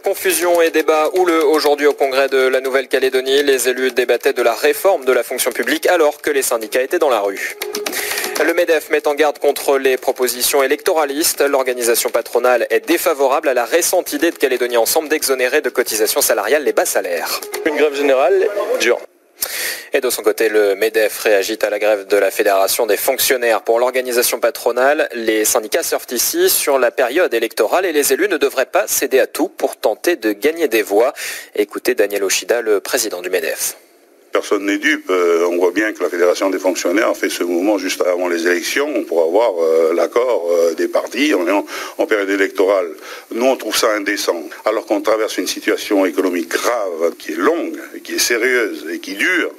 Confusion et débat houleux aujourd'hui au congrès de la Nouvelle-Calédonie. Les élus débattaient de la réforme de la fonction publique alors que les syndicats étaient dans la rue. Le MEDEF met en garde contre les propositions électoralistes. L'organisation patronale est défavorable à la récente idée de Calédonie Ensemble d'exonérer de cotisations salariales les bas salaires. Une grève générale dure. Et de son côté, le MEDEF réagit à la grève de la Fédération des fonctionnaires. Pour l'organisation patronale, les syndicats surfent ici sur la période électorale et les élus ne devraient pas céder à tout pour tenter de gagner des voix. Écoutez Daniel Oshida, le président du MEDEF. Personne n'est dupe. On voit bien que la Fédération des fonctionnaires a fait ce mouvement juste avant les élections pour avoir l'accord des partis en période électorale. Nous, on trouve ça indécent. Alors qu'on traverse une situation économique grave, qui est longue, qui est sérieuse et qui dure,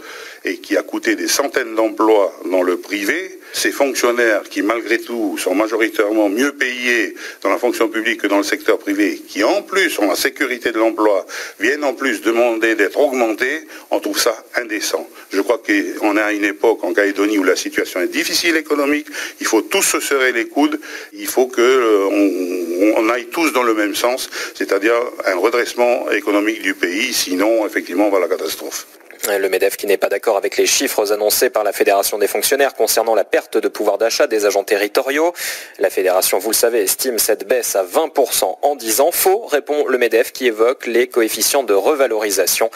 et qui a coûté des centaines d'emplois dans le privé, ces fonctionnaires qui, malgré tout, sont majoritairement mieux payés dans la fonction publique que dans le secteur privé, qui en plus ont la sécurité de l'emploi, viennent en plus demander d'être augmentés, on trouve ça indécent. Je crois qu'on est à une époque en Calédonie où la situation est difficile économique, il faut tous se serrer les coudes, il faut qu'on aille tous dans le même sens, c'est-à-dire un redressement économique du pays, sinon effectivement on va à la catastrophe. Le MEDEF qui n'est pas d'accord avec les chiffres annoncés par la Fédération des fonctionnaires concernant la perte de pouvoir d'achat des agents territoriaux. La Fédération, vous le savez, estime cette baisse à 20% en 10 ans. Faux, répond le MEDEF qui évoque les coefficients de revalorisation.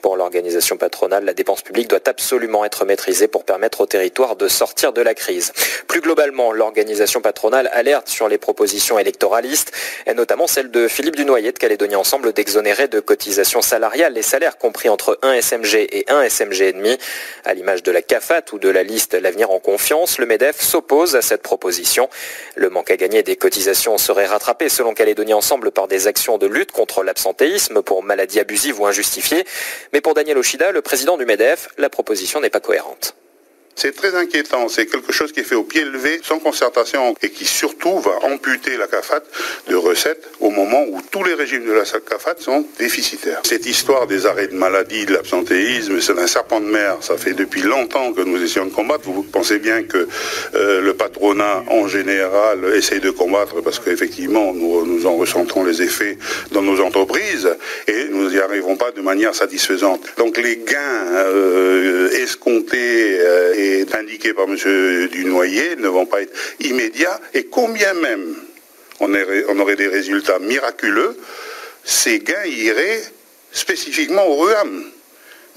Pour l'organisation patronale, la dépense publique doit absolument être maîtrisée pour permettre au territoire de sortir de la crise. Plus globalement, l'organisation patronale alerte sur les propositions électoralistes, et notamment celle de Philippe Dunoyer de Calédonie Ensemble d'exonérer de cotisations salariales les salaires compris entre 1 SMG et 1 SMG et demi. À l'image de la CAFAT ou de la liste L'Avenir en confiance, le MEDEF s'oppose à cette proposition. Le manque à gagner des cotisations serait rattrapé selon Calédonie Ensemble par des actions de lutte contre l'absentéisme pour maladies abusives ou injustifiées. Mais pour Daniel Oshida, le président du MEDEF, la proposition n'est pas cohérente. C'est très inquiétant, c'est quelque chose qui est fait au pied levé, sans concertation, et qui surtout va amputer la CAFAT de recettes au moment où tous les régimes de la CAFAT sont déficitaires. Cette histoire des arrêts de maladie, de l'absentéisme, c'est un serpent de mer. Ça fait depuis longtemps que nous essayons de combattre. Vous pensez bien que le patronat, en général, essaye de combattre parce qu'effectivement, nous en ressentons les effets dans nos entreprises et nous n'y arrivons pas de manière satisfaisante. Donc les gains escomptés et indiqués par M. Dunoyer ne vont pas être immédiats et combien même on aurait des résultats miraculeux, ces gains iraient spécifiquement au RUAM.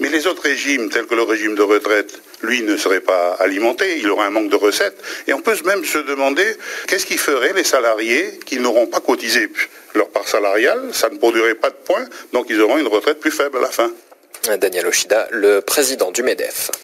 Mais les autres régimes, tels que le régime de retraite, lui ne serait pas alimenté, il aurait un manque de recettes. Et on peut même se demander qu'est-ce qui ferait les salariés qui n'auront pas cotisé leur part salariale, ça ne produirait pas de points, donc ils auront une retraite plus faible à la fin. Daniel Oshida, le président du MEDEF.